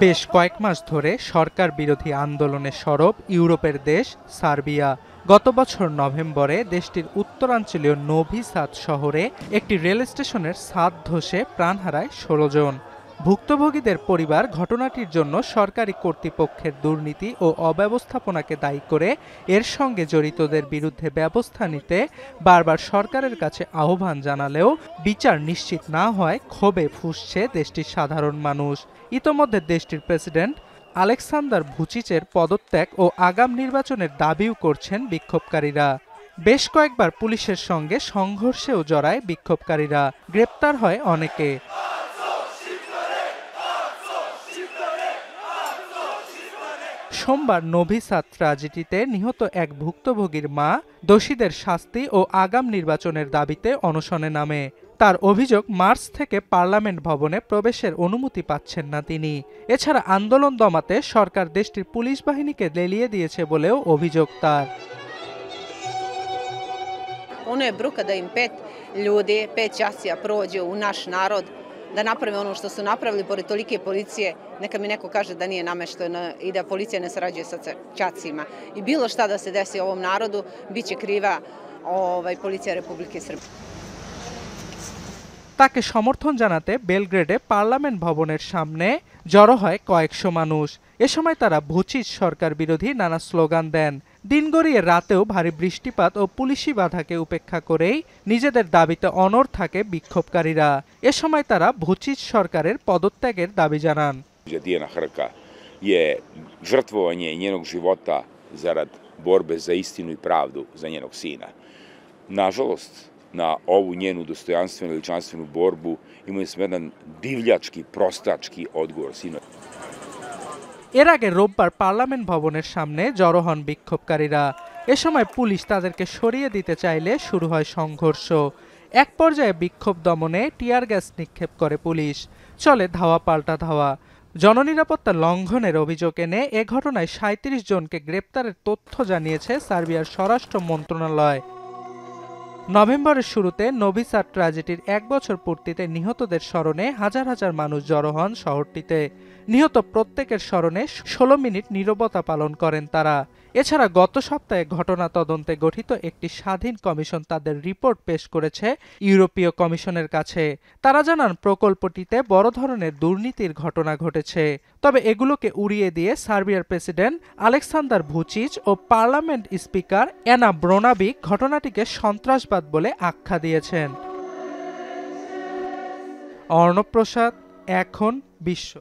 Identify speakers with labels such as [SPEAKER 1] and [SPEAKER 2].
[SPEAKER 1] বেশ কয়েক মাস ধরে সরকার বিরোধী আন্দোলনে সরব ইউরোপের দেশ সার্বিয়া। গত বছর নভেম্বরে দেশটির উত্তরাঞ্চলীয় নোভি সাদ শহরে একটি রেল স্টেশনের ছাদ ধসে প্রাণ হারায় ১৬ জন। ভুক্তভোগীদের পরিবার ঘটনাটির জন্য সরকারি কর্তৃপক্ষের দুর্নীতি ও অব্যবস্থাপনাকে দায়ী করে এর সঙ্গে জড়িতদের বিরুদ্ধে ব্যবস্থা নিতে বারবার সরকারের কাছে আহ্বান জানালেও বিচার নিশ্চিত না হওয়ায় ক্ষোভে ফুঁসছে দেশটির সাধারণ মানুষ। ইতোমধ্যে দেশটির প্রেসিডেন্ট আলেক্সান্দার ভুচিচের পদত্যাগ ও আগাম নির্বাচনের দাবিও করছেন বিক্ষোভকারীরা। বেশ কয়েকবার পুলিশের সঙ্গে সংঘর্ষেও জড়ায় বিক্ষোভকারীরা, গ্রেপ্তার হয় অনেকে। সোমবার নোভি সাদ ট্র্যাজেডিতে নিহত এক ভুক্তভোগীর মা দোষীদের শাস্তি ও আগাম নির্বাচনের দাবিতে অনশনে নামে। তার অভিযোগ, মার্চ থেকে পার্লামেন্ট ভবনে প্রবেশের অনুমতি পাচ্ছেন না তিনি। এছাড়া আন্দোলন দমাতে সরকার দেশটির পুলিশ বাহিনীকে লেলিয়ে দিয়েছে বলেও অভিযোগ তার।
[SPEAKER 2] Ono je bruka da im 5 ljudi, 5 časija prođe u naš narod, da naprave ono što su napravili pored tolike policije. Neka mi neko kaže da nije namešteno i da policija ne sarađuje sa čacima. I bilo šta da se desi ovom narodu, bit će kriva policija Republike Srbije।
[SPEAKER 1] তাকে সমর্থন জানাতে বেলগ্রেডে parliament ভবনের সামনে জড়ো হয় কয়েকশো মানুষ। এ সময় তারা ভুচিচ সরকার বিরোধী নানা স্লোগান দেন। দিন গড়িয়ে রাতেও ভারী বৃষ্টিপাত ও পুলিশি বাধাকে উপেক্ষা করেই নিজেদের দাবিতে অনড় থাকে বিক্ষোভকারীরা। এ সময় তারা ভুচিচ সরকারের পদত্যাগের দাবি জানান।
[SPEAKER 3] Dijana Hrka je žrtvovanje njenog života zarad borbe za istinu i pravdu za njenog sina. Nažalost, na ovu njenu dostojanstvenu i veličanstvenu borbu imali smo jedan divljački, prostački odgovor sinoć।
[SPEAKER 1] এর আগে রোববার parliament ভবনের সামনে জড়ো হন বিক্ষোভকারীরা। এ সময় police তাদেরকে সরিয়ে দিতে চাইলে শুরু হয় সংঘর্ষ। এক পর্যায়ে বিক্ষোভ দমনে টিয়ার গ্যাস নিক্ষেপ করে পুলিশ। চলে ধাওয়া পাল্টা ধাওয়া। জননিরাপত্তা লঙ্ঘনের অভিযোগ এনে এ ঘটনায় ৩৭ জনকে গ্রেপ্তারের তথ্য জানিয়েছে সার্বিয়ার স্বরাষ্ট্র মন্ত্রণালয়। নভেম্বরের শুরুতে নোভি সাদ ট্র্যাজেডির ১ বছর পূর্তিতে নিহতদের স্মরণে হাজার হাজার মানুষ জড়ো হন শহরটিতে। নিহত প্রত্যেকের স্মরণে ১৬ মিনিট নীরবতা পালন করেন তারা। এছাড়া গত সপ্তাহে ঘটনা তদন্তে গঠিত একটি স্বাধীন কমিশন তাদের রিপোর্ট পেশ করেছে ইউরোপীয় কমিশনের কাছে। তারা জানান, প্রকল্পটিতে বড় ধরনের দুর্নীতির ঘটনা ঘটেছে। তবে এগুলোকে উড়িয়ে দিয়ে সার্বিয়ার প্রেসিডেন্ট আলেক্সান্দার ভুচিচ ও পার্লামেন্ট স্পিকার অ্যানা ব্রোনাবিক ঘটনাটিকে সন্ত্রাসবাদ বলে আখ্যা দিয়েছেন। অর্ণব প্রসাদ, এখন বিশ্ব।